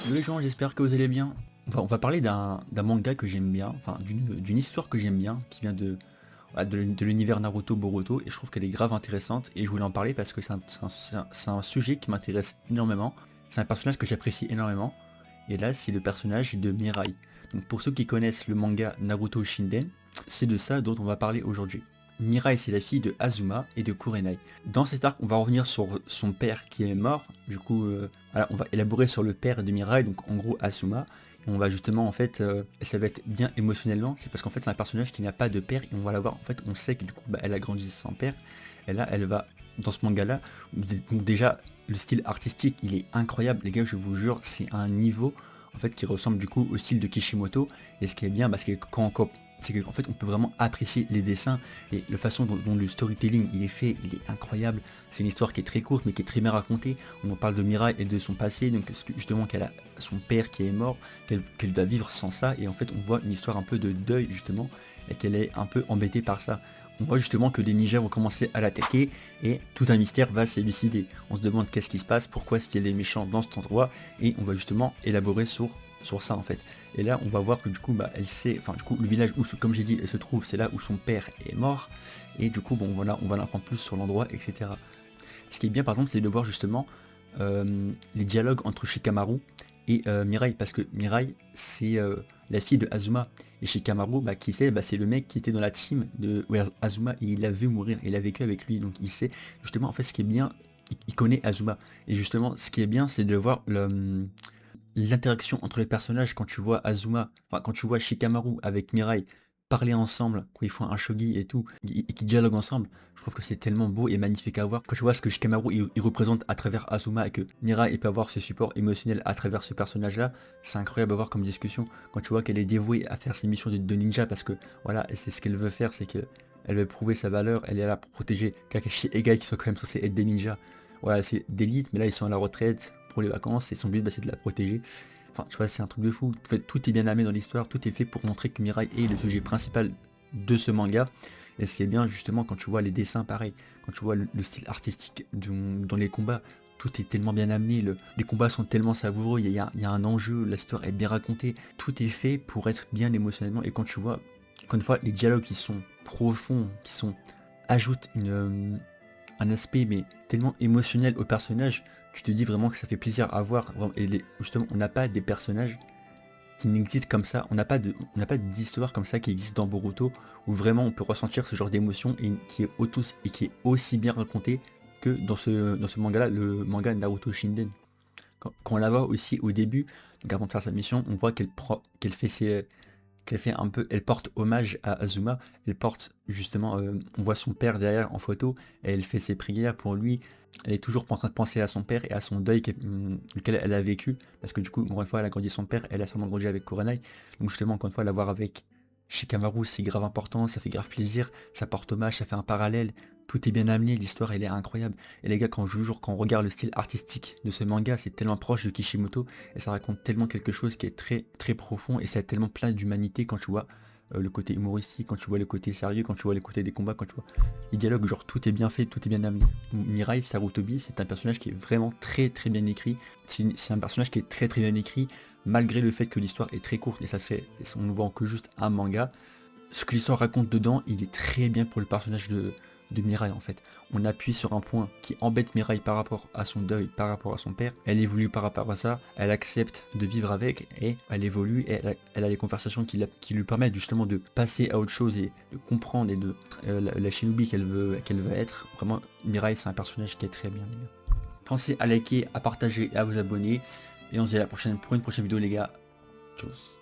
Salut les gens, j'espère que vous allez bien. On va parler d'un manga que j'aime bien, enfin d'une histoire que j'aime bien, qui vient voilà, de l'univers Naruto Boruto, et je trouve qu'elle est grave intéressante, et je voulais en parler parce que c'est un sujet qui m'intéresse énormément, c'est un personnage que j'apprécie énormément, et là c'est le personnage de Mirai. Donc pour ceux qui connaissent le manga Naruto Shinden, c'est de ça dont on va parler aujourd'hui. Mirai, c'est la fille de Azuma et de Kurenai. Dans cet arc, on va revenir sur son père qui est mort. Du coup, voilà, on va élaborer sur le père de Mirai, donc en gros Asuma. Et on va justement, en fait, ça va être bien émotionnellement. C'est parce qu'en fait, c'est un personnage qui n'a pas de père et on va la voir. En fait, on sait que du coup, bah, elle a grandi sans père. Et là, elle va, dans ce manga-là, donc déjà, le style artistique, il est incroyable. Les gars, je vous jure, c'est un niveau, en fait, qui ressemble du coup au style de Kishimoto. Et ce qui est bien, parce que c'est qu'en fait on peut vraiment apprécier les dessins et la façon dont le storytelling il est fait, il est incroyable. C'est une histoire qui est très courte mais qui est très bien racontée. On parle de Mirai et de son passé, donc justement qu'elle a son père qui est mort, qu'elle doit vivre sans ça, et en fait on voit une histoire un peu de deuil justement, et qu'elle est un peu embêtée par ça. On voit justement que des ninjas vont commencer à l'attaquer et tout un mystère va s'élucider. On se demande qu'est-ce qui se passe, pourquoi est-ce qu'il y a des méchants dans cet endroit, et on va justement élaborer sur ça en fait. Et là on va voir que du coup bah, elle sait, enfin du coup le village où comme j'ai dit elle se trouve, c'est là où son père est mort, et du coup bon voilà, on va en apprendre plus sur l'endroit, etc. Ce qui est bien par exemple c'est de voir justement les dialogues entre Shikamaru et Mirai, parce que Mirai c'est la fille de Azuma, et Shikamaru bah, qui sait, bah, c'est le mec qui était dans la team de Azuma, et il l'a vu mourir, il a vécu avec lui, donc il sait justement en fait ce qui est bien, il connaît Azuma, et justement ce qui est bien c'est de voir l'interaction entre les personnages quand tu vois Azuma, enfin quand tu vois Shikamaru avec Mirai parler ensemble, quand ils font un shogi et tout, et qui dialoguent ensemble, je trouve que c'est tellement beau et magnifique à voir. Quand tu vois ce que Shikamaru il représente à travers Azuma, et que Mirai peut avoir ce support émotionnel à travers ce personnage-là, c'est incroyable à voir comme discussion. Quand tu vois qu'elle est dévouée à faire ses missions de ninja, parce que voilà, c'est ce qu'elle veut faire, c'est que elle veut prouver sa valeur, elle est là pour protéger Kakashi et Gai qui sont quand même censés être des ninjas. Voilà, c'est d'élite, mais là ils sont à la retraite pour les vacances et son but bah, c'est de la protéger. Enfin, tu vois, c'est un truc de fou. En fait, tout est bien amené dans l'histoire, tout est fait pour montrer que Mirai est le sujet principal de ce manga. Et ce qui est bien justement quand tu vois les dessins pareil, quand tu vois le style artistique dans les combats, tout est tellement bien amené, les combats sont tellement savoureux, il y a un enjeu, l'histoire est bien racontée, tout est fait pour être bien émotionnellement. Et quand tu vois, encore une fois, les dialogues qui sont profonds, ajoutent un aspect mais tellement émotionnel au personnage, tu te dis vraiment que ça fait plaisir à voir. Et justement, on n'a pas des personnages qui n'existent comme ça, on n'a pas d'histoire comme ça qui existe dans Boruto, où vraiment on peut ressentir ce genre d'émotion et qui est aussi bien raconté que dans ce manga-là, le manga Naruto Shinden. Quand on la voit aussi au début, donc avant de faire sa mission, on voit qu'elle fait un peu, elle porte hommage à Azuma, elle porte justement, on voit son père derrière en photo, et elle fait ses prières pour lui, elle est toujours en train de penser à son père et à son deuil lequel elle a vécu, parce que du coup, encore une fois, elle a grandi son père, elle a sûrement grandi avec Kurenai, donc justement, encore une fois, la voir avec Shikamaru, c'est grave important, ça fait grave plaisir, ça porte hommage, ça fait un parallèle, tout est bien amené, l'histoire elle est incroyable. Et les gars, quand on regarde le style artistique de ce manga, c'est tellement proche de Kishimoto, et ça raconte tellement quelque chose qui est très très profond, et c'est tellement plein d'humanité quand tu vois le côté humoristique, quand tu vois le côté sérieux, quand tu vois le côté des combats, quand tu vois les dialogues, genre tout est bien fait, tout est bien amené. Mirai Sarutobi, c'est un personnage qui est vraiment très très bien écrit, c'est un personnage qui est très très bien écrit, malgré le fait que l'histoire est très courte, et ça c'est, on ne voit que juste un manga. Ce que l'histoire raconte dedans, il est très bien pour le personnage de Mirai en fait. On appuie sur un point qui embête Mirai par rapport à son deuil, par rapport à son père. Elle évolue par rapport à ça, elle accepte de vivre avec, et elle évolue, et elle a les conversations qui lui permettent justement de passer à autre chose et de comprendre, et de la shinobi qu'elle veut être. Vraiment, Mirai c'est un personnage qui est très bien, les gars. Pensez à liker, à partager et à vous abonner. Et on se dit à la prochaine pour une prochaine vidéo les gars. Tchuss.